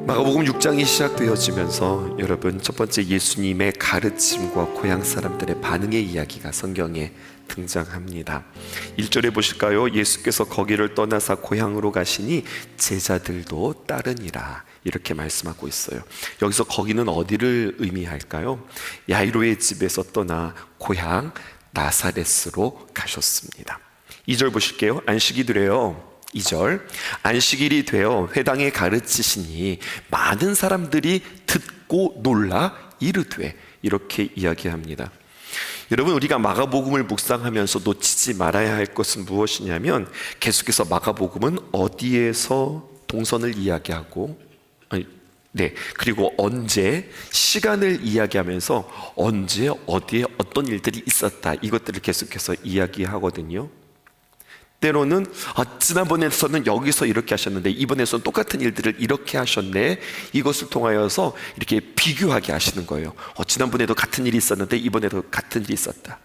마가복음 6장이 시작되어지면서 여러분, 첫 번째 예수님의 가르침과 고향 사람들의 반응의 이야기가 성경에 등장합니다. 1절에 보실까요? 예수께서 거기를 떠나사 고향으로 가시니 제자들도 따르니라, 이렇게 말씀하고 있어요. 여기서 거기는 어디를 의미할까요? 야이로의 집에서 떠나 고향 나사렛으로 가셨습니다. 2절 보실게요. 안식이 되어 2절, 안식일이 되어 회당에 가르치시니 많은 사람들이 듣고 놀라 이르되, 이렇게 이야기합니다. 여러분, 우리가 마가복음을 묵상하면서 놓치지 말아야 할 것은 무엇이냐면, 계속해서 마가복음은 어디에서 동선을 이야기하고, 그리고 언제, 시간을 이야기하면서 언제 어디에 어떤 일들이 있었다, 이것들을 계속해서 이야기하거든요. 때로는 지난번에서는 여기서 이렇게 하셨는데 이번에서는 똑같은 일들을 이렇게 하셨네, 이것을 통하여서 이렇게 비교하게 하시는 거예요. 지난번에도 같은 일이 있었는데 이번에도 같은 일이 있었다.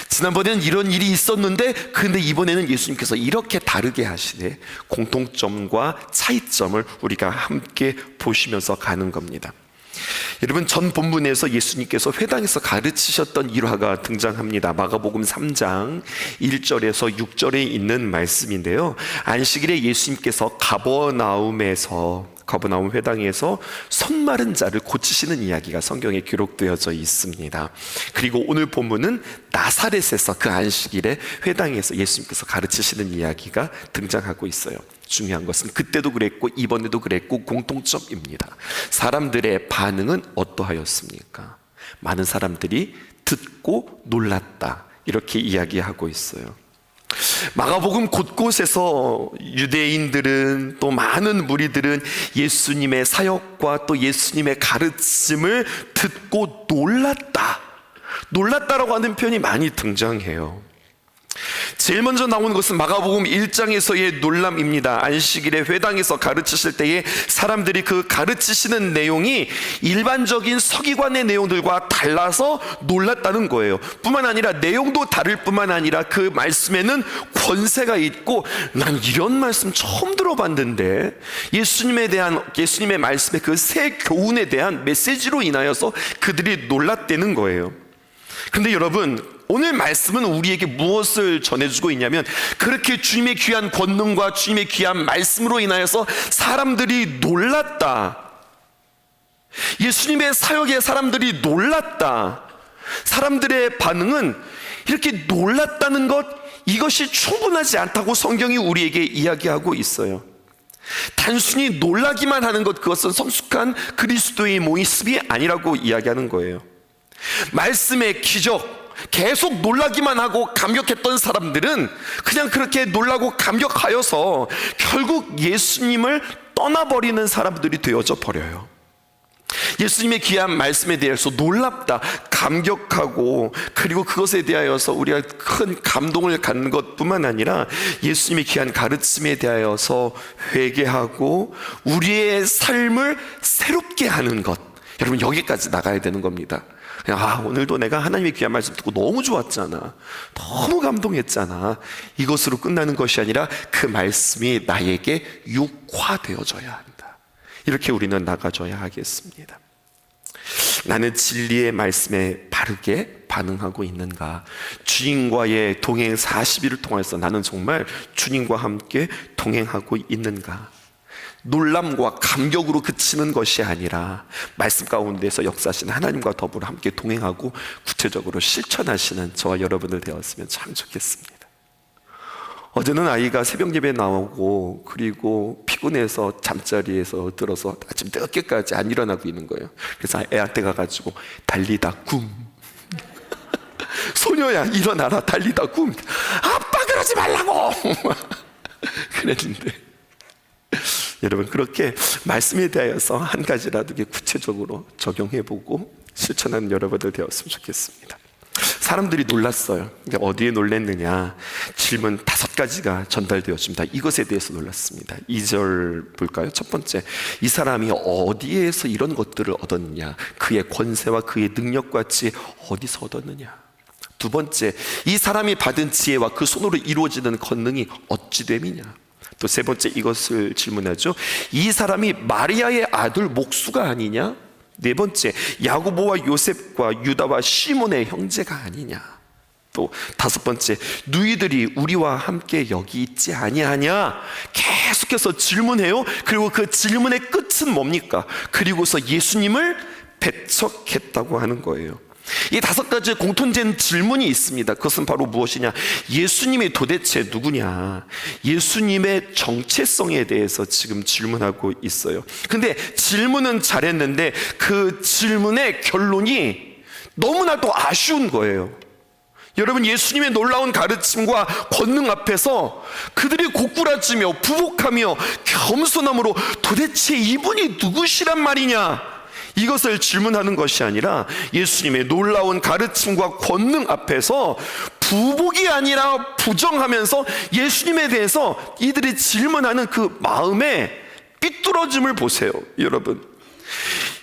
지난번에는 이런 일이 있었는데 근데 이번에는 예수님께서 이렇게 다르게 하시네. 공통점과 차이점을 우리가 함께 보시면서 가는 겁니다. 여러분, 전 본문에서 예수님께서 회당에서 가르치셨던 일화가 등장합니다. 마가복음 3장 1절에서 6절에 있는 말씀인데요, 안식일에 예수님께서 가버나움 회당에서 손 마른 자를 고치시는 이야기가 성경에 기록되어져 있습니다. 그리고 오늘 본문은 나사렛에서 그 안식일에 회당에서 예수님께서 가르치시는 이야기가 등장하고 있어요. 중요한 것은 그때도 그랬고 이번에도 그랬고 공통점입니다. 사람들의 반응은 어떠하였습니까? 많은 사람들이 듣고 놀랐다, 이렇게 이야기하고 있어요. 마가복음 곳곳에서 유대인들은, 또 많은 무리들은 예수님의 사역과 또 예수님의 가르침을 듣고 놀랐다라고 하는 표현이 많이 등장해요. 제일 먼저 나오는 것은 마가복음 1장에서의 놀람입니다. 안식일에 회당에서 가르치실 때에 사람들이 그 가르치시는 내용이 일반적인 서기관의 내용들과 달라서 놀랐다는 거예요. 뿐만 아니라 내용도 다를 뿐만 아니라 그 말씀에는 권세가 있고, 난 이런 말씀 처음 들어봤는데, 예수님의 말씀의 그 새 교훈에 대한 메시지로 인하여서 그들이 놀랐다는 거예요. 근데 여러분, 오늘 말씀은 우리에게 무엇을 전해주고 있냐면, 그렇게 주님의 귀한 권능과 주님의 귀한 말씀으로 인하여서 사람들이 놀랐다, 예수님의 사역에 사람들이 놀랐다. 사람들의 반응은 이렇게 놀랐다는 것, 이것이 충분하지 않다고 성경이 우리에게 이야기하고 있어요. 단순히 놀라기만 하는 것, 그것은 성숙한 그리스도의 모습이 아니라고 이야기하는 거예요. 말씀의 기적, 계속 놀라기만 하고 감격했던 사람들은 그냥 그렇게 놀라고 감격하여서 결국 예수님을 떠나버리는 사람들이 되어져 버려요. 예수님의 귀한 말씀에 대해서 놀랍다, 감격하고, 그리고 그것에 대하여서 우리가 큰 감동을 갖는 것뿐만 아니라 예수님의 귀한 가르침에 대하여서 회개하고 우리의 삶을 새롭게 하는 것, 여러분, 여기까지 나가야 되는 겁니다. 오늘도 내가 하나님의 귀한 말씀 듣고 너무 좋았잖아, 너무 감동했잖아, 이것으로 끝나는 것이 아니라 그 말씀이 나에게 육화되어져야 한다. 이렇게 우리는 나가줘야 하겠습니다. 나는 진리의 말씀에 바르게 반응하고 있는가? 주님과의 동행 40일을 통해서 나는 정말 주님과 함께 동행하고 있는가? 놀람과 감격으로 그치는 것이 아니라 말씀 가운데서 역사하시는 하나님과 더불어 함께 동행하고 구체적으로 실천하시는 저와 여러분들 되었으면 참 좋겠습니다. 어제는 아이가 새벽 예배 나오고 그리고 피곤해서 잠자리에서 들어서 아침 늦게까지 안 일어나고 있는 거예요. 그래서 애한테 가가지고 달리다 굼 소녀야 일어나라, 달리다 굼, 아빠 그러지 말라고 그랬는데, 여러분, 그렇게 말씀에 대하여서 한 가지라도 구체적으로 적용해보고 실천하는 여러분들 되었으면 좋겠습니다. 사람들이 놀랐어요. 어디에 놀랐느냐? 질문 5가지가 전달되었습니다. 이것에 대해서 놀랐습니다. 2절 볼까요? 첫 번째, 이 사람이 어디에서 이런 것들을 얻었느냐? 그의 권세와 그의 능력같이 어디서 얻었느냐? 두 번째, 이 사람이 받은 지혜와 그 손으로 이루어지는 권능이 어찌 됨이냐? 또 세 번째 이것을 질문하죠. 이 사람이 마리아의 아들 목수가 아니냐? 네 번째, 야고보와 요셉과 유다와 시몬의 형제가 아니냐? 또 다섯 번째, 누이들이 우리와 함께 여기 있지 아니하냐? 계속해서 질문해요. 그리고 그 질문의 끝은 뭡니까? 그리고서 예수님을 배척했다고 하는 거예요. 이 다섯 가지의 공통된 질문이 있습니다. 그것은 바로 무엇이냐? 예수님이 도대체 누구냐? 예수님의 정체성에 대해서 지금 질문하고 있어요. 근데 질문은 잘했는데 그 질문의 결론이 너무나도 아쉬운 거예요. 여러분, 예수님의 놀라운 가르침과 권능 앞에서 그들이 고꾸라지며 부복하며 겸손함으로 도대체 이분이 누구시란 말이냐? 이것을 질문하는 것이 아니라 예수님의 놀라운 가르침과 권능 앞에서 부복이 아니라 부정하면서 예수님에 대해서 이들이 질문하는 그 마음의 삐뚤어짐을 보세요. 여러분,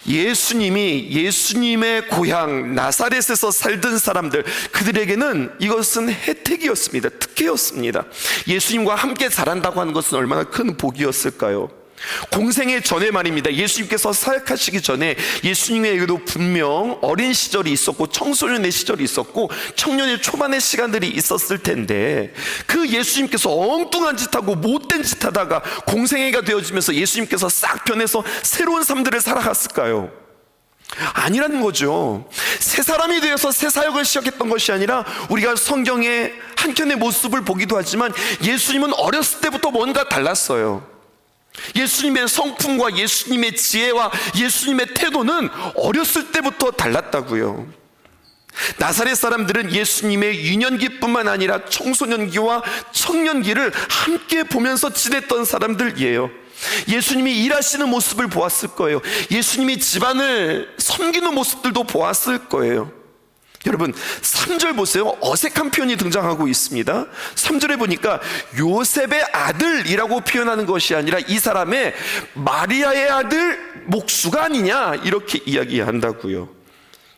예수님의 고향 나사렛에서 살던 사람들, 그들에게는 이것은 혜택이었습니다. 특혜였습니다. 예수님과 함께 자란다고 하는 것은 얼마나 큰 복이었을까요? 공생의 전에 말입니다. 예수님께서 사역하시기 전에 예수님에게도 분명 어린 시절이 있었고 청소년의 시절이 있었고 청년의 초반의 시간들이 있었을 텐데, 그 예수님께서 엉뚱한 짓하고 못된 짓 하다가 공생애가 되어지면서 예수님께서 싹 변해서 새로운 삶들을 살아갔을까요? 아니라는 거죠. 새 사람이 되어서 새 사역을 시작했던 것이 아니라, 우리가 성경의 한켠의 모습을 보기도 하지만 예수님은 어렸을 때부터 뭔가 달랐어요. 예수님의 성품과 예수님의 지혜와 예수님의 태도는 어렸을 때부터 달랐다고요. 나사렛 사람들은 예수님의 유년기뿐만 아니라 청소년기와 청년기를 함께 보면서 지냈던 사람들이에요. 예수님이 일하시는 모습을 보았을 거예요. 예수님이 집안을 섬기는 모습들도 보았을 거예요. 여러분, 3절 보세요. 어색한 표현이 등장하고 있습니다. 3절에 보니까 요셉의 아들이라고 표현하는 것이 아니라 이 사람의 마리아의 아들 목수가 아니냐, 이렇게 이야기한다고요.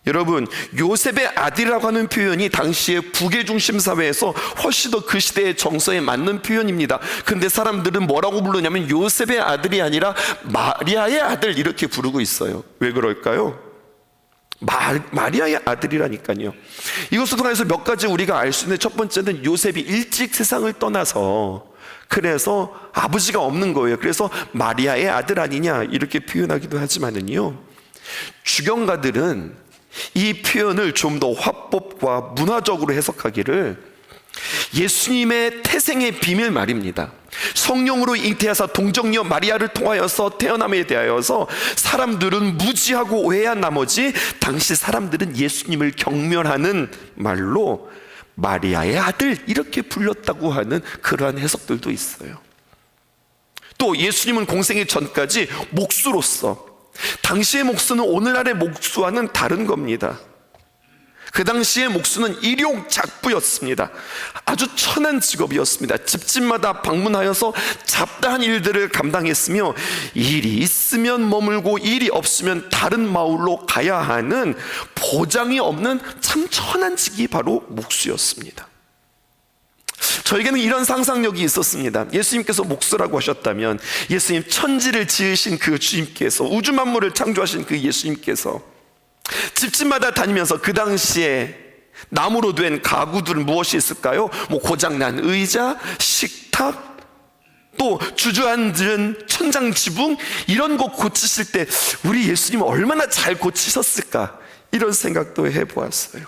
여러분, 요셉의 아들이라고 하는 표현이 당시의 부계중심 사회에서 훨씬 더 그 시대의 정서에 맞는 표현입니다. 근데 사람들은 뭐라고 부르냐면 요셉의 아들이 아니라 마리아의 아들, 이렇게 부르고 있어요. 왜 그럴까요? 마리아의 아들이라니까요. 이것을 통해서 몇 가지 우리가 알 수 있는데, 첫 번째는 요셉이 일찍 세상을 떠나서 그래서 아버지가 없는 거예요. 그래서 마리아의 아들 아니냐, 이렇게 표현하기도 하지만은요, 주경가들은 이 표현을 좀 더 화법과 문화적으로 해석하기를 예수님의 태생의 비밀 말입니다. 성령으로 잉태하사 동정녀 마리아를 통하여서 태어남에 대하여서 사람들은 무지하고 오해한 나머지 당시 사람들은 예수님을 경멸하는 말로 마리아의 아들, 이렇게 불렸다고 하는 그러한 해석들도 있어요. 또 예수님은 공생의 전까지 목수로서, 당시의 목수는 오늘날의 목수와는 다른 겁니다. 그 당시의 목수는 일용 작부였습니다. 아주 천한 직업이었습니다. 집집마다 방문하여서 잡다한 일들을 감당했으며, 일이 있으면 머물고 일이 없으면 다른 마을로 가야 하는 보장이 없는 참 천한 직이 바로 목수였습니다. 저에게는 이런 상상력이 있었습니다. 예수님께서 목수라고 하셨다면, 예수님 천지를 지으신 그 주님께서, 우주 만물을 창조하신 그 예수님께서 집집마다 다니면서 그 당시에 나무로 된 가구들은 무엇이 있을까요? 고장난 의자, 식탁, 또 주저앉은 천장 지붕, 이런 거 고치실 때 우리 예수님은 얼마나 잘 고치셨을까, 이런 생각도 해보았어요.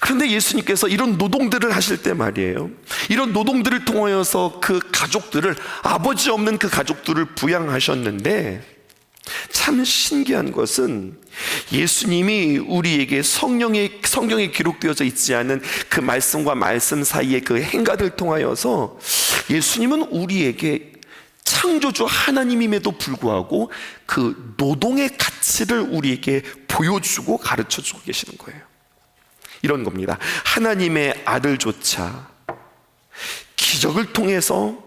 그런데 예수님께서 이런 노동들을 하실 때 말이에요, 이런 노동들을 통하여서 그 가족들을, 아버지 없는 그 가족들을 부양하셨는데, 참 신기한 것은 예수님이 우리에게 성경에 기록되어져 있지 않은 그 말씀과 말씀 사이의 그 행가를 통하여서 예수님은 우리에게 창조주 하나님임에도 불구하고 그 노동의 가치를 우리에게 보여주고 가르쳐주고 계시는 거예요. 이런 겁니다. 하나님의 아들조차 기적을 통해서,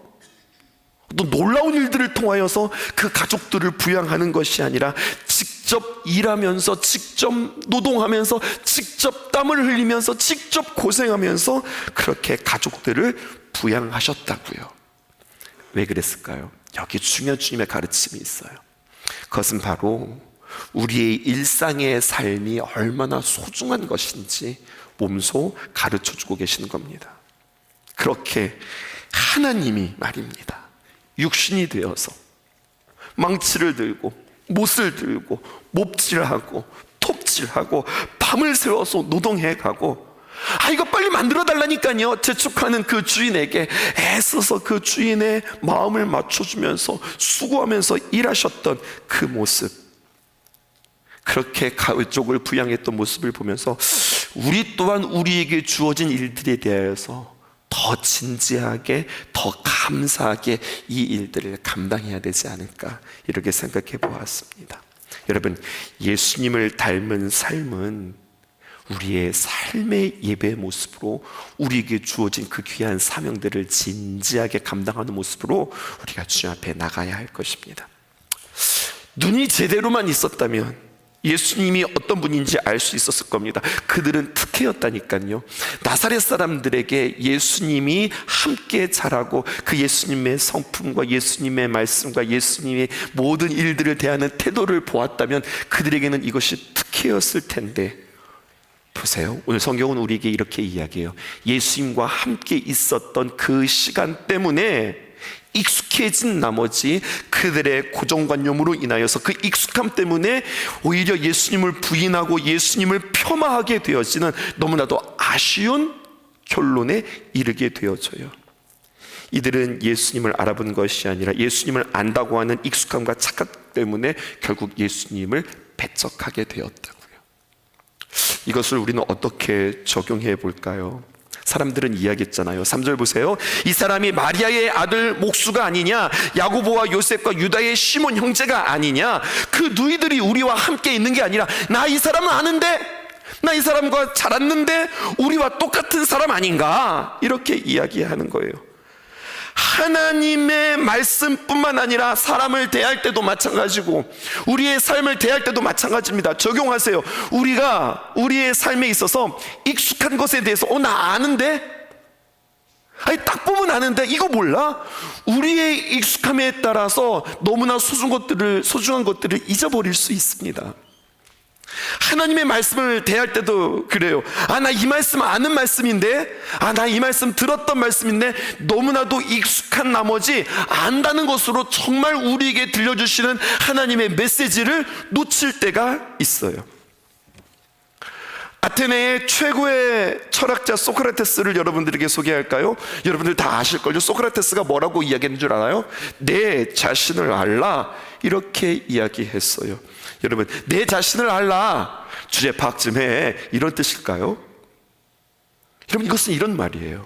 또 놀라운 일들을 통하여서 그 가족들을 부양하는 것이 아니라 직접 일하면서, 직접 노동하면서, 직접 땀을 흘리면서, 직접 고생하면서 그렇게 가족들을 부양하셨다고요. 왜 그랬을까요? 여기 중요한 주님의 가르침이 있어요. 그것은 바로 우리의 일상의 삶이 얼마나 소중한 것인지 몸소 가르쳐주고 계시는 겁니다. 그렇게 하나님이 말입니다, 육신이 되어서 망치를 들고 못을 들고 몹질하고 톱질하고 밤을 새워서 노동해 가고, 이거 빨리 만들어 달라니까요, 재촉하는 그 주인에게 애써서 그 주인의 마음을 맞춰주면서 수고하면서 일하셨던 그 모습, 그렇게 가족을 부양했던 모습을 보면서 우리 또한 우리에게 주어진 일들에 대해서 더 진지하게, 더 감사하게 이 일들을 감당해야 되지 않을까, 이렇게 생각해 보았습니다. 여러분, 예수님을 닮은 삶은 우리의 삶의 예배 모습으로 우리에게 주어진 그 귀한 사명들을 진지하게 감당하는 모습으로 우리가 주 앞에 나가야 할 것입니다. 눈이 제대로만 있었다면 예수님이 어떤 분인지 알 수 있었을 겁니다. 그들은 특혜였다니까요. 나사렛 사람들에게 예수님이 함께 자라고 그 예수님의 성품과 예수님의 말씀과 예수님의 모든 일들을 대하는 태도를 보았다면 그들에게는 이것이 특혜였을 텐데, 보세요, 오늘 성경은 우리에게 이렇게 이야기해요. 예수님과 함께 있었던 그 시간 때문에 익숙해진 나머지 그들의 고정관념으로 인하여서 그 익숙함 때문에 오히려 예수님을 부인하고 예수님을 폄하하게 되어지는 너무나도 아쉬운 결론에 이르게 되어져요. 이들은 예수님을 알아본 것이 아니라 예수님을 안다고 하는 익숙함과 착각 때문에 결국 예수님을 배척하게 되었다고요. 이것을 우리는 어떻게 적용해 볼까요? 사람들은 이야기했잖아요. 3절 보세요. 이 사람이 마리아의 아들 목수가 아니냐, 야고보와 요셉과 유다의 시몬 형제가 아니냐, 그 누이들이 우리와 함께 있는 게 아니라 나 이 사람은 아는데, 나 이 사람과 자랐는데 우리와 똑같은 사람 아닌가, 이렇게 이야기하는 거예요. 하나님의 말씀뿐만 아니라 사람을 대할 때도 마찬가지고 우리의 삶을 대할 때도 마찬가지입니다. 적용하세요. 우리가 우리의 삶에 있어서 익숙한 것에 대해서 나 아는데, 딱 보면 아는데 이거 몰라? 우리의 익숙함에 따라서 너무나 소중한 것들을 잊어버릴 수 있습니다. 하나님의 말씀을 대할 때도 그래요. 나 이 말씀 아는 말씀인데, 나 이 말씀 들었던 말씀인데, 너무나도 익숙한 나머지 안다는 것으로 정말 우리에게 들려주시는 하나님의 메시지를 놓칠 때가 있어요. 아테네의 최고의 철학자 소크라테스를 여러분들에게 소개할까요? 여러분들 다 아실걸요? 소크라테스가 뭐라고 이야기했는 줄 알아요? 내 자신을 알라, 이렇게 이야기했어요. 여러분, 내 자신을 알라, 주제 파악 좀 해, 이런 뜻일까요? 여러분, 이것은 이런 말이에요.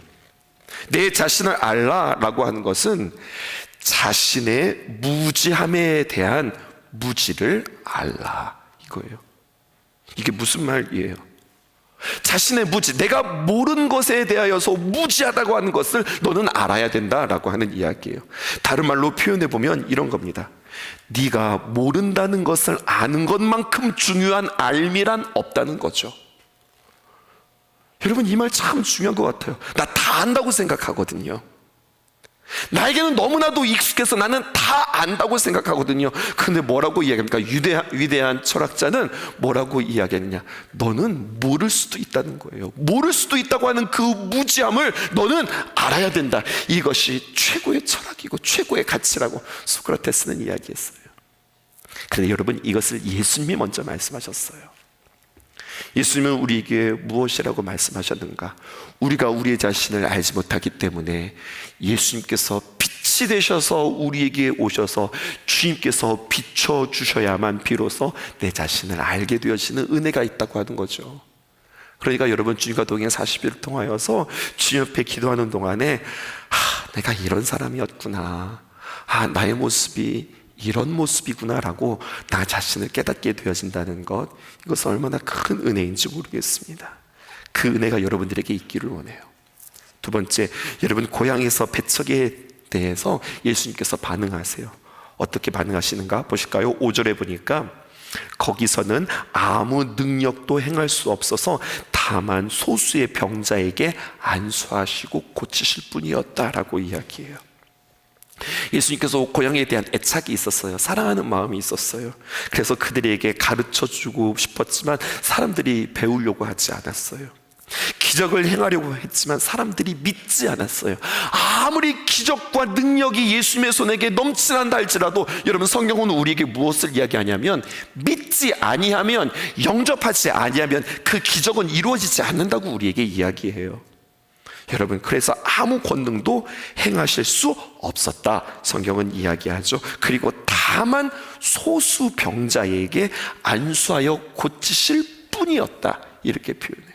내 자신을 알라라고 하는 것은 자신의 무지함에 대한 무지를 알라, 이거예요. 이게 무슨 말이에요? 자신의 무지, 내가 모르는 것에 대하여서 무지하다고 하는 것을 너는 알아야 된다라고 하는 이야기예요. 다른 말로 표현해 보면 이런 겁니다. 네가 모른다는 것을 아는 것만큼 중요한 알미란 없다는 거죠. 여러분, 이 말 참 중요한 것 같아요. 나 다 안다고 생각하거든요. 나에게는 너무나도 익숙해서 나는 다 안다고 생각하거든요. 근데 뭐라고 이야기합니까? 위대한 철학자는 뭐라고 이야기했냐? 너는 모를 수도 있다는 거예요. 모를 수도 있다고 하는 그 무지함을 너는 알아야 된다. 이것이 최고의 철학이고 최고의 가치라고 소크라테스는 이야기했어요. 그런데 여러분, 이것을 예수님이 먼저 말씀하셨어요. 예수님은 우리에게 무엇이라고 말씀하셨는가? 우리가 우리의 자신을 알지 못하기 때문에 예수님께서 빛이 되셔서 우리에게 오셔서 주님께서 비춰주셔야만 비로소 내 자신을 알게 되어지는 은혜가 있다고 하는 거죠. 그러니까 여러분, 주님과 동행 40일을 통하여서 주님 옆에 기도하는 동안에 내가 이런 사람이었구나, 나의 모습이 이런 모습이구나라고 나 자신을 깨닫게 되어진다는 것, 이것은 얼마나 큰 은혜인지 모르겠습니다. 그 은혜가 여러분들에게 있기를 원해요. 두 번째, 여러분, 고향에서 배척에 대해서 예수님께서 반응하세요. 어떻게 반응하시는가 보실까요? 5절에 보니까 거기서는 아무 능력도 행할 수 없어서 다만 소수의 병자에게 안수하시고 고치실 뿐이었다라고 이야기해요. 예수님께서 고향에 대한 애착이 있었어요. 사랑하는 마음이 있었어요. 그래서 그들에게 가르쳐주고 싶었지만 사람들이 배우려고 하지 않았어요. 기적을 행하려고 했지만 사람들이 믿지 않았어요. 아무리 기적과 능력이 예수님의 손에게 넘치난다 할지라도, 여러분, 성경은 우리에게 무엇을 이야기하냐면 믿지 아니하면, 영접하지 아니하면 그 기적은 이루어지지 않는다고 우리에게 이야기해요. 여러분, 그래서 아무 권능도 행하실 수 없었다, 성경은 이야기하죠. 그리고 다만 소수 병자에게 안수하여 고치실 뿐이었다, 이렇게 표현해요.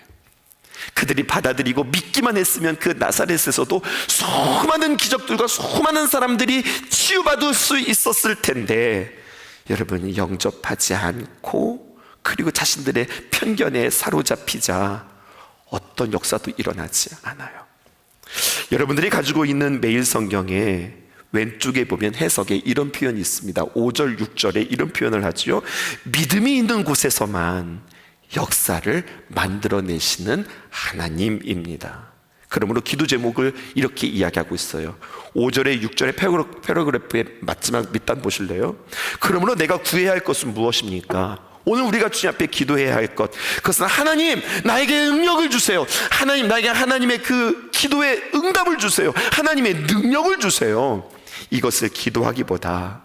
그들이 받아들이고 믿기만 했으면 그 나사렛에서도 수많은 기적들과 수많은 사람들이 치유받을 수 있었을 텐데, 여러분, 영접하지 않고 그리고 자신들의 편견에 사로잡히자 어떤 역사도 일어나지 않아요. 여러분들이 가지고 있는 매일 성경에 왼쪽에 보면 해석에 이런 표현이 있습니다. 5절 6절에 이런 표현을 하지요. 믿음이 있는 곳에서만 역사를 만들어내시는 하나님입니다. 그러므로 기도 제목을 이렇게 이야기하고 있어요. 5절에 6절의 패러그래프의 마지막 밑단 보실래요? 그러므로 내가 구해야 할 것은 무엇입니까? 오늘 우리가 주님 앞에 기도해야 할 것, 그것은 하나님, 나에게 능력을 주세요. 하나님, 나에게 하나님의 그 기도의 응답을 주세요. 하나님의 능력을 주세요. 이것을 기도하기보다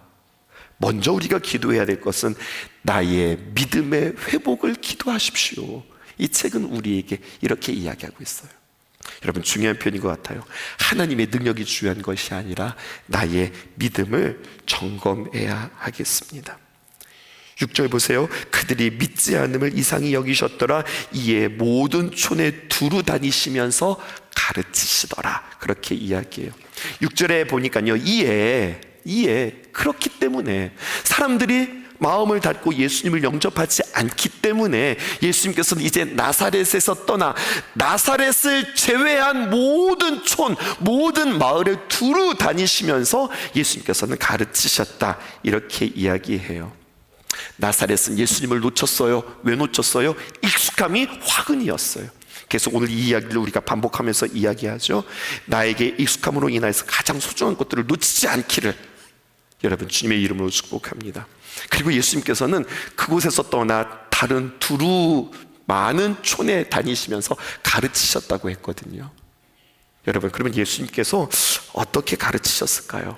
먼저 우리가 기도해야 될 것은 나의 믿음의 회복을 기도하십시오. 이 책은 우리에게 이렇게 이야기하고 있어요. 여러분, 중요한 표현인 것 같아요. 하나님의 능력이 중요한 것이 아니라 나의 믿음을 점검해야 하겠습니다. 6절 보세요. 그들이 믿지 않음을 이상히 여기셨더라. 이에 모든 촌에 두루 다니시면서 가르치시더라, 그렇게 이야기해요. 6절에 보니까요, 이에 그렇기 때문에 사람들이 마음을 닫고 예수님을 영접하지 않기 때문에 예수님께서는 이제 나사렛에서 떠나 나사렛을 제외한 모든 촌, 모든 마을에 두루 다니시면서 예수님께서는 가르치셨다, 이렇게 이야기해요. 나사렛은 예수님을 놓쳤어요. 왜 놓쳤어요? 익숙함이 화근이었어요. 계속 오늘 이 이야기를 우리가 반복하면서 이야기하죠. 나에게 익숙함으로 인해서 가장 소중한 것들을 놓치지 않기를 여러분, 주님의 이름으로 축복합니다. 그리고 예수님께서는 그곳에서 떠나 다른 두루 많은 촌에 다니시면서 가르치셨다고 했거든요. 여러분, 그러면 예수님께서 어떻게 가르치셨을까요?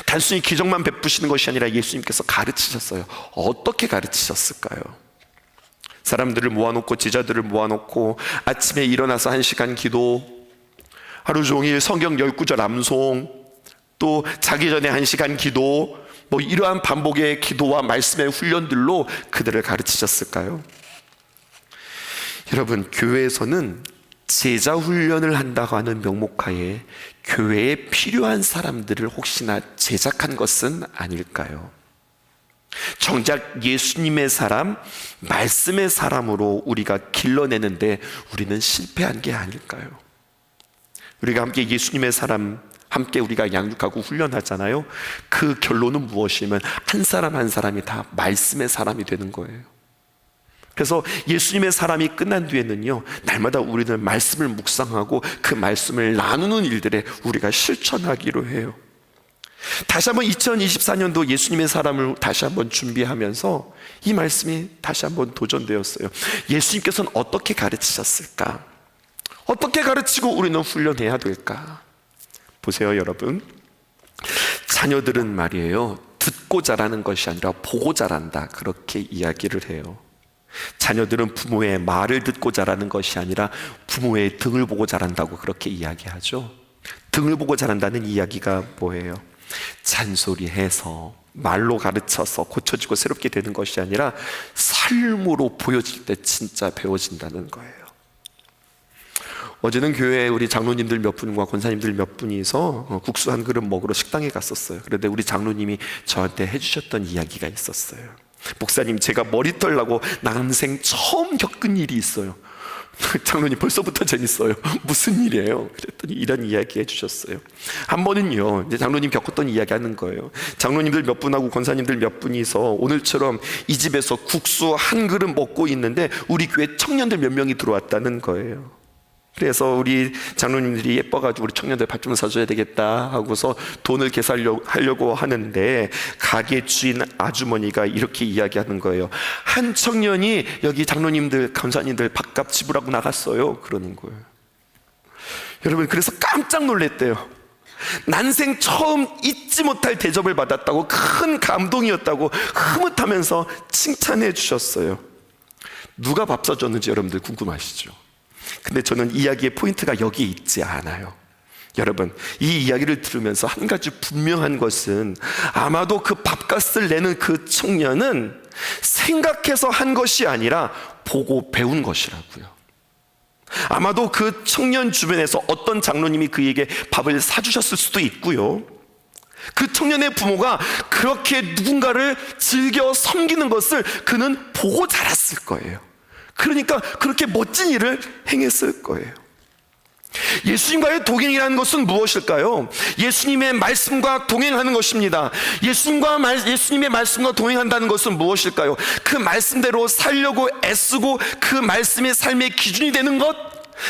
단순히 기적만 베푸시는 것이 아니라 예수님께서 가르치셨어요. 어떻게 가르치셨을까요? 사람들을 모아놓고, 제자들을 모아놓고 아침에 일어나서 1시간 기도, 하루 종일 성경 10구절 암송, 또 자기 전에 1시간 기도, 이러한 반복의 기도와 말씀의 훈련들로 그들을 가르치셨을까요? 여러분, 교회에서는 제자 훈련을 한다고 하는 명목하에 교회에 필요한 사람들을 혹시나 제작한 것은 아닐까요? 정작 예수님의 사람, 말씀의 사람으로 우리가 길러내는데 우리는 실패한 게 아닐까요? 우리가 함께 예수님의 사람, 함께 우리가 양육하고 훈련하잖아요. 그 결론은 무엇이면 한 사람 한 사람이 다 말씀의 사람이 되는 거예요. 그래서 예수님의 사람이 끝난 뒤에는요, 날마다 우리는 말씀을 묵상하고 그 말씀을 나누는 일들에 우리가 실천하기로 해요. 다시 한번 2024년도 예수님의 사람을 다시 한번 준비하면서 이 말씀이 다시 한번 도전되었어요. 예수님께서는 어떻게 가르치셨을까? 어떻게 가르치고 우리는 훈련해야 될까? 보세요, 여러분. 자녀들은 말이에요, 듣고 자라는 것이 아니라 보고 자란다, 그렇게 이야기를 해요. 자녀들은 부모의 말을 듣고 자라는 것이 아니라 부모의 등을 보고 자란다고 그렇게 이야기하죠. 등을 보고 자란다는 이야기가 뭐예요? 잔소리해서 말로 가르쳐서 고쳐지고 새롭게 되는 것이 아니라 삶으로 보여질 때 진짜 배워진다는 거예요. 어제는 교회에 우리 장로님들 몇 분과 권사님들 몇 분이서 국수 한 그릇 먹으러 식당에 갔었어요. 그런데 우리 장로님이 저한테 해주셨던 이야기가 있었어요. 목사님, 제가 머리털 나고 난생 처음 겪은 일이 있어요. 장로님, 벌써부터 재밌어요. 무슨 일이에요? 그랬더니 이런 이야기 해주셨어요. 한 번은요, 이제 장로님 겪었던 이야기 하는 거예요. 장로님들 몇 분하고 권사님들 몇 분이서 오늘처럼 이 집에서 국수 한 그릇 먹고 있는데 우리 교회 청년들 몇 명이 들어왔다는 거예요. 그래서 우리 장로님들이 예뻐가지고 우리 청년들 밥 좀 사줘야 되겠다 하고서 돈을 계산하려고 하는데 가게 주인 아주머니가 이렇게 이야기하는 거예요. 한 청년이 여기 장로님들, 감사님들 밥값 지불하고 나갔어요. 그러는 거예요. 여러분, 그래서 깜짝 놀랐대요. 난생 처음 잊지 못할 대접을 받았다고, 큰 감동이었다고 흐뭇하면서 칭찬해 주셨어요. 누가 밥 사줬는지 여러분들 궁금하시죠? 근데 저는 이야기의 포인트가 여기에 있지 않아요. 여러분, 이 이야기를 들으면서 한 가지 분명한 것은 아마도 그 밥값을 내는 그 청년은 생각해서 한 것이 아니라 보고 배운 것이라고요. 아마도 그 청년 주변에서 어떤 장로님이 그에게 밥을 사주셨을 수도 있고요, 그 청년의 부모가 그렇게 누군가를 즐겨 섬기는 것을 그는 보고 자랐을 거예요. 그러니까 그렇게 멋진 일을 행했을 거예요. 예수님과의 동행이라는 것은 무엇일까요? 예수님의 말씀과 동행하는 것입니다. 예수님의 말씀과 동행한다는 것은 무엇일까요? 그 말씀대로 살려고 애쓰고 그 말씀이 삶의 기준이 되는 것,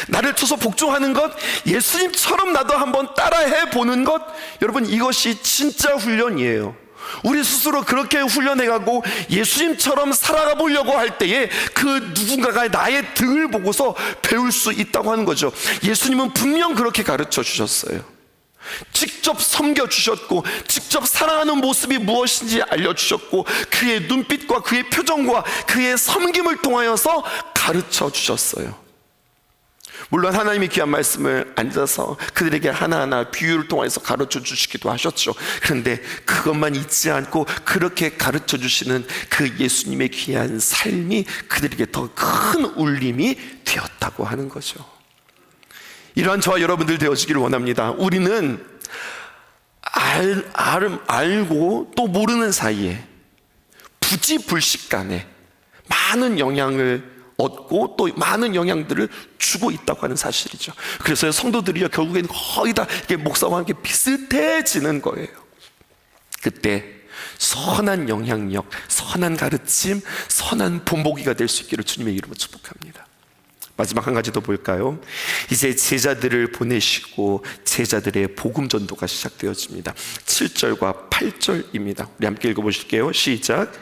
나를 쳐서 복종하는 것, 예수님처럼 나도 한번 따라해 보는 것, 여러분, 이것이 진짜 훈련이에요. 우리 스스로 그렇게 훈련해가고 예수님처럼 살아가 보려고 할 때에 그 누군가가 나의 등을 보고서 배울 수 있다고 하는 거죠. 예수님은 분명 그렇게 가르쳐 주셨어요. 직접 섬겨주셨고, 직접 사랑하는 모습이 무엇인지 알려주셨고, 그의 눈빛과 그의 표정과 그의 섬김을 통하여서 가르쳐 주셨어요. 물론 하나님의 귀한 말씀을 앉아서 그들에게 하나하나 비유를 통해서 가르쳐 주시기도 하셨죠. 그런데 그것만 잊지 않고 그렇게 가르쳐 주시는 그 예수님의 귀한 삶이 그들에게 더 큰 울림이 되었다고 하는 거죠. 이러한 저와 여러분들 되어지기를 원합니다. 우리는 알고 또 모르는 사이에 부지불식간에 많은 영향을 얻고 또 많은 영향들을 주고 있다고 하는 사실이죠. 그래서 성도들이요, 결국에는 거의 다 목사와 함께 비슷해지는 거예요. 그때 선한 영향력, 선한 가르침, 선한 본보기가 될 수 있기를 주님의 이름으로 축복합니다. 마지막 한 가지 더 볼까요? 이제 제자들을 보내시고 제자들의 복음 전도가 시작되어집니다. 7절과 8절입니다. 우리 함께 읽어보실게요. 시작.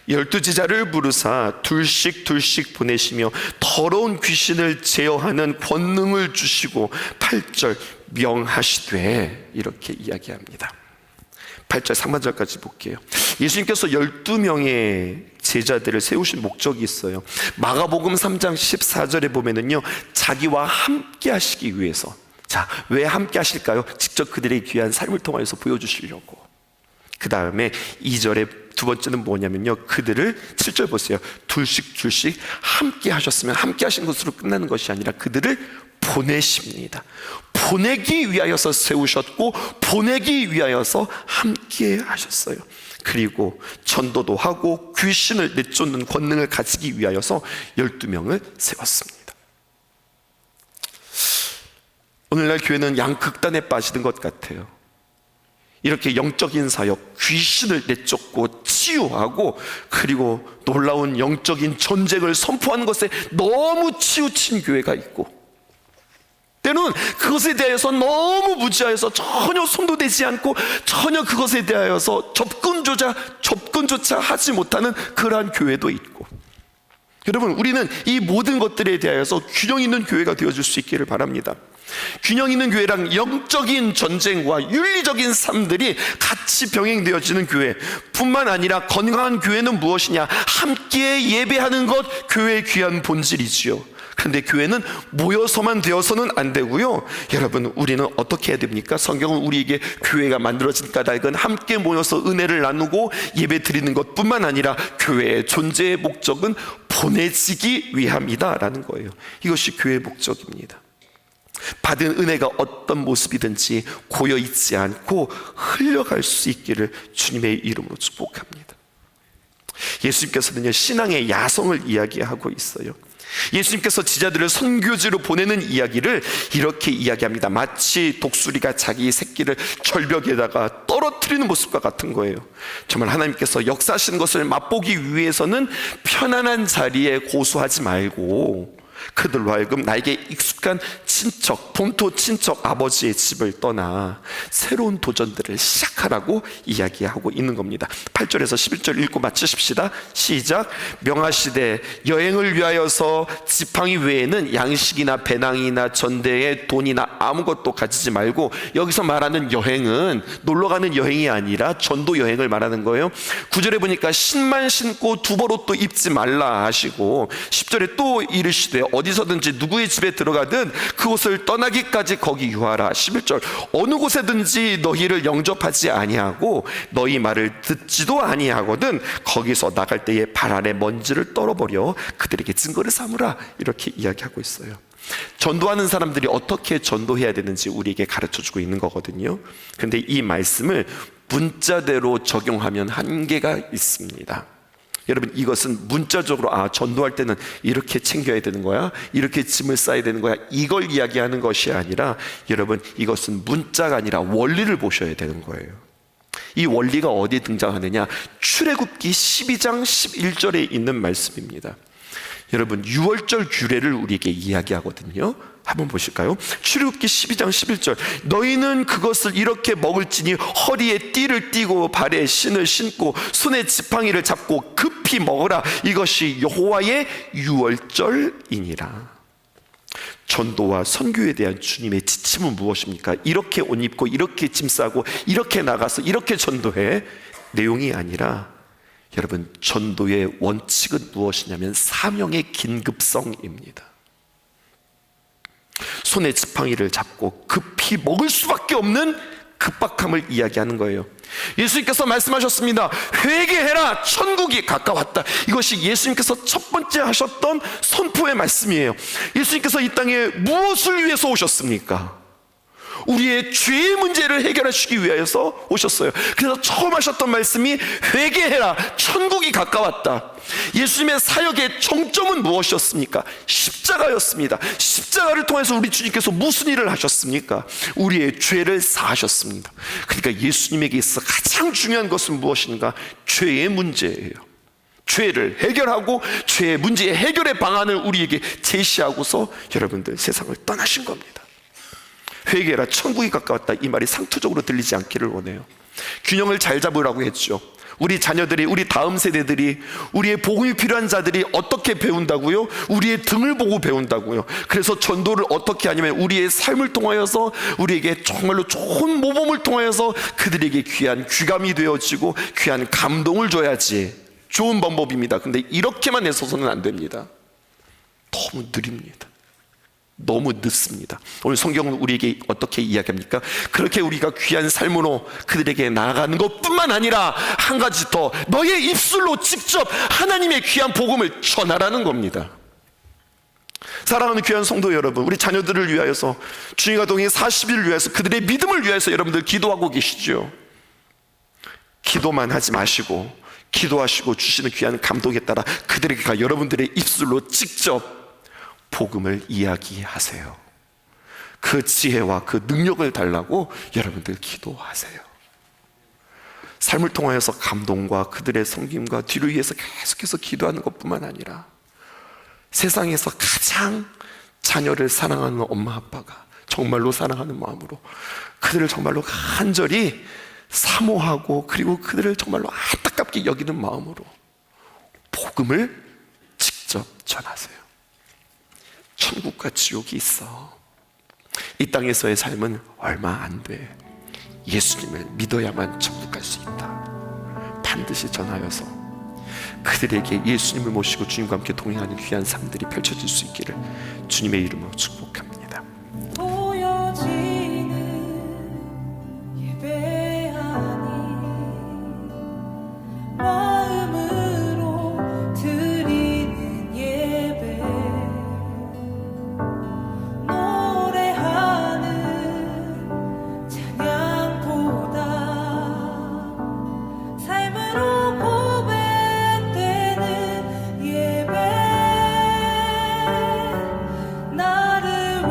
12제자를 부르사 둘씩 보내시며 더러운 귀신을 제어하는 권능을 주시고 8절 명하시되, 이렇게 이야기합니다. 8절 상반절까지 볼게요. 예수님께서 12명의 제자들을 세우신 목적이 있어요. 마가복음 3장 14절에 보면은요, 자기와 함께 하시기 위해서. 자, 왜 함께 하실까요? 직접 그들의 귀한 삶을 통해서 보여주시려고. 그 다음에 2절에 두 번째는 뭐냐면요, 그들을 7절 보세요. 둘씩 함께 하셨으면 함께 하신 것으로 끝나는 것이 아니라 그들을 보내십니다. 보내기 위하여서 세우셨고 보내기 위하여서 함께 하셨어요. 그리고 전도도 하고 귀신을 내쫓는 권능을 가지기 위하여서 12명을 세웠습니다. 오늘날 교회는 양극단에 빠지는 것 같아요. 이렇게 영적인 사역, 귀신을 내쫓고 치유하고 그리고 놀라운 영적인 전쟁을 선포하는 것에 너무 치우친 교회가 있고, 때로는 그것에 대해서 너무 무지하여서 전혀 손도 대지 않고 전혀 그것에 대하여서 접근조차 하지 못하는 그러한 교회도 있고, 여러분, 우리는 이 모든 것들에 대하여서 균형 있는 교회가 되어줄 수 있기를 바랍니다. 균형 있는 교회랑 영적인 전쟁과 윤리적인 삶들이 같이 병행되어지는 교회 뿐만 아니라, 건강한 교회는 무엇이냐? 함께 예배하는 것, 교회의 귀한 본질이지요. 그런데 교회는 모여서만 되어서는 안 되고요. 여러분, 우리는 어떻게 해야 됩니까? 성경은 우리에게 교회가 만들어진 까닭은 함께 모여서 은혜를 나누고 예배 드리는 것뿐만 아니라 교회의 존재의 목적은 보내지기 위함이다 라는 거예요. 이것이 교회의 목적입니다. 받은 은혜가 어떤 모습이든지 고여있지 않고 흘러갈 수 있기를 주님의 이름으로 축복합니다. 예수님께서는요, 신앙의 야성을 이야기하고 있어요. 예수님께서 제자들을 선교지로 보내는 이야기를 이렇게 이야기합니다. 마치 독수리가 자기 새끼를 절벽에다가 떨어뜨리는 모습과 같은 거예요. 정말 하나님께서 역사하시는 것을 맛보기 위해서는 편안한 자리에 고수하지 말고 그들로 하여금 나에게 익숙한 친척, 본토 친척 아버지의 집을 떠나 새로운 도전들을 시작하라고 이야기하고 있는 겁니다. 8절에서 11절 읽고 마치십시다. 시작. 명하시되 여행을 위하여서 지팡이 외에는 양식이나 배낭이나 전대에 돈이나 아무것도 가지지 말고, 여기서 말하는 여행은 놀러가는 여행이 아니라 전도 여행을 말하는 거예요. 9절에 보니까 신만 신고 두벌옷도 입지 말라 하시고, 10절에 또 이르시되 어디서든지 누구의 집에 들어가든 그곳을 떠나기까지 거기 유하라. 11절 어느 곳에든지 너희를 영접하지 아니하고 너희 말을 듣지도 아니하거든 거기서 나갈 때에 발 아래 먼지를 떨어버려 그들에게 증거를 삼으라. 이렇게 이야기하고 있어요. 전도하는 사람들이 어떻게 전도해야 되는지 우리에게 가르쳐주고 있는 거거든요. 근데 이 말씀을 문자대로 적용하면 한계가 있습니다. 여러분, 이것은 문자적으로 전도할 때는 이렇게 챙겨야 되는 거야, 이렇게 짐을 싸야 되는 거야, 이걸 이야기하는 것이 아니라, 여러분, 이것은 문자가 아니라 원리를 보셔야 되는 거예요. 이 원리가 어디에 등장하느냐? 출애굽기 12장 11절에 있는 말씀입니다. 여러분, 유월절 규례를 우리에게 이야기하거든요. 한번 보실까요? 출애굽기 12장 11절 너희는 그것을 이렇게 먹을지니 허리에 띠를 띠고 발에 신을 신고 손에 지팡이를 잡고 급히 먹으라. 이것이 여호와의 유월절이니라. 전도와 선교에 대한 주님의 지침은 무엇입니까? 이렇게 옷 입고 이렇게 짐 싸고 이렇게 나가서 이렇게 전도해, 내용이 아니라, 여러분, 전도의 원칙은 무엇이냐면 사명의 긴급성입니다. 손에 지팡이를 잡고 급히 먹을 수밖에 없는 급박함을 이야기하는 거예요. 예수님께서 말씀하셨습니다. 회개해라, 천국이 가까웠다. 이것이 예수님께서 첫 번째 하셨던 선포의 말씀이에요. 예수님께서 이 땅에 무엇을 위해서 오셨습니까? 우리의 죄의 문제를 해결하시기 위해서 오셨어요. 그래서 처음 하셨던 말씀이 회개해라, 천국이 가까웠다. 예수님의 사역의 정점은 무엇이었습니까? 십자가였습니다. 십자가를 통해서 우리 주님께서 무슨 일을 하셨습니까? 우리의 죄를 사하셨습니다. 그러니까 예수님에게 있어 가장 중요한 것은 무엇인가? 죄의 문제예요. 죄를 해결하고 죄의 문제의 해결의 방안을 우리에게 제시하고서 여러분들 세상을 떠나신 겁니다. 회개라, 천국이 가까웠다. 이 말이 상투적으로 들리지 않기를 원해요. 균형을 잘 잡으라고 했죠. 우리 자녀들이, 우리 다음 세대들이, 우리의 복음이 필요한 자들이 어떻게 배운다고요? 우리의 등을 보고 배운다고요. 그래서 전도를 어떻게 하냐면 우리의 삶을 통하여서, 우리에게 정말로 좋은 모범을 통하여서 그들에게 귀한 귀감이 되어지고 귀한 감동을 줘야지. 좋은 방법입니다. 근데 이렇게만 해서는 안 됩니다. 너무 느립니다. 너무 늦습니다. 오늘 성경은 우리에게 어떻게 이야기합니까? 그렇게 우리가 귀한 삶으로 그들에게 나아가는 것뿐만 아니라 한 가지 더, 너의 입술로 직접 하나님의 귀한 복음을 전하라는 겁니다. 사랑하는 귀한 성도 여러분, 우리 자녀들을 위하여서, 주님과 동행 40일을 위해서, 그들의 믿음을 위해서 여러분들 기도하고 계시죠? 기도만 하지 마시고, 기도하시고 주시는 귀한 감동에 따라 그들에게 여러분들의 입술로 직접 복음을 이야기하세요. 그 지혜와 그 능력을 달라고 여러분들 기도하세요. 삶을 통하여서 감동과 그들의 섬김과 뒤를 위해서 계속해서 기도하는 것뿐만 아니라, 세상에서 가장 자녀를 사랑하는 엄마 아빠가 정말로 사랑하는 마음으로 그들을 정말로 간절히 사모하고, 그리고 그들을 정말로 안타깝게 여기는 마음으로 복음을 직접 전하세요. 천국과 지옥이 있어. 이 땅에서의 삶은 얼마 안 돼. 예수님을 믿어야만 천국 갈 수 있다. 반드시 전하여서 그들에게 예수님을 모시고 주님과 함께 동행하는 귀한 삶들이 펼쳐질 수 있기를 주님의 이름으로 축복합니다. 나를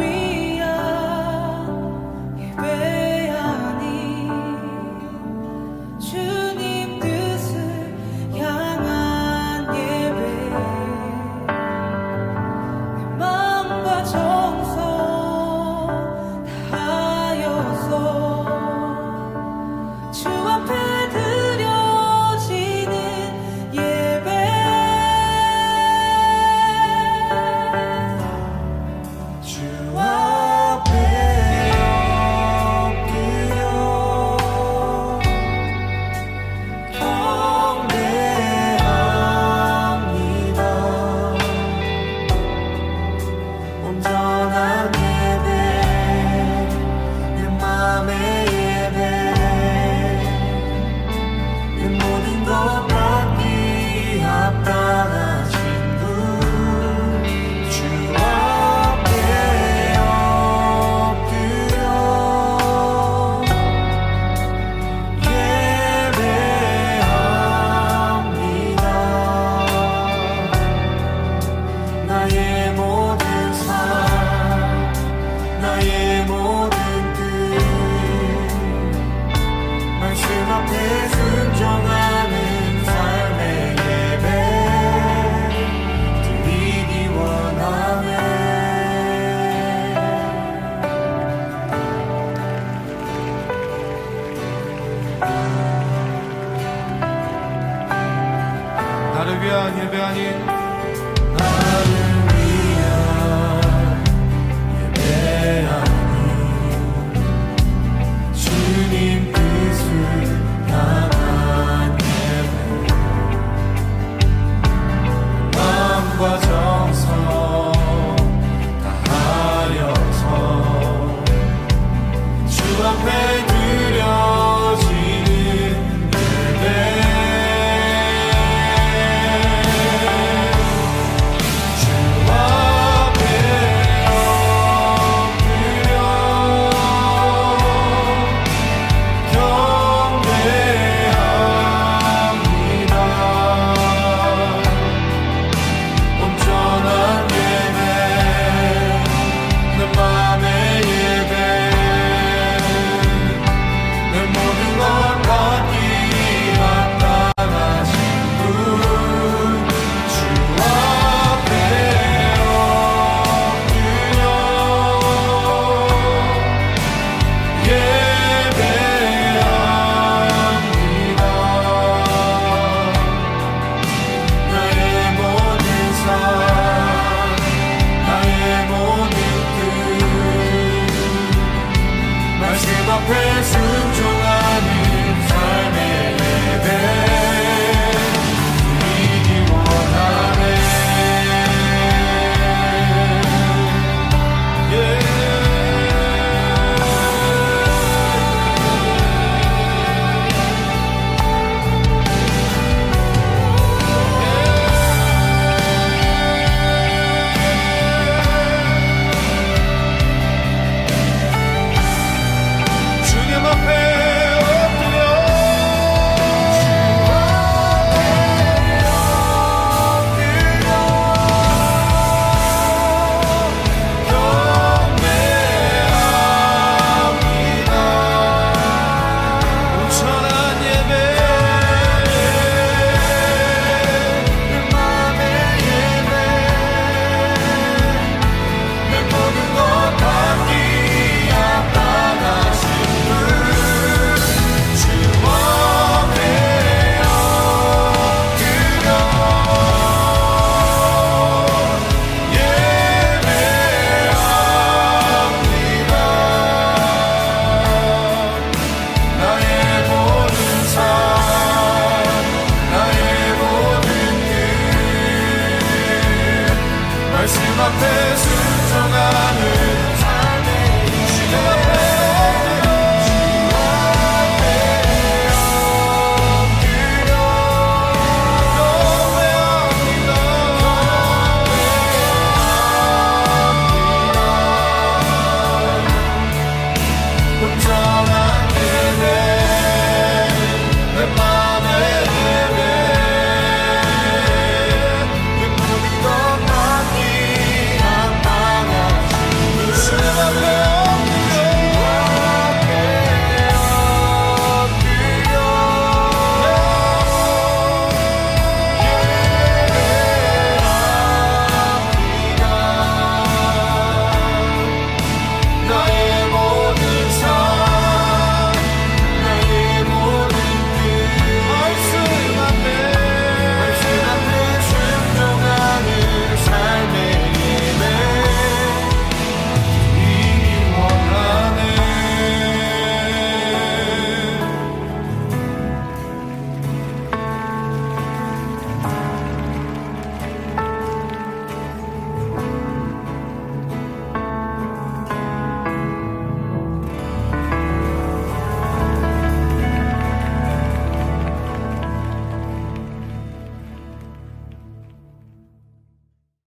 예배 아닌 주님 뜻을 향한 예배 마음과 정성 다하여서 주 앞에 드려지는 예배 말씀 앞에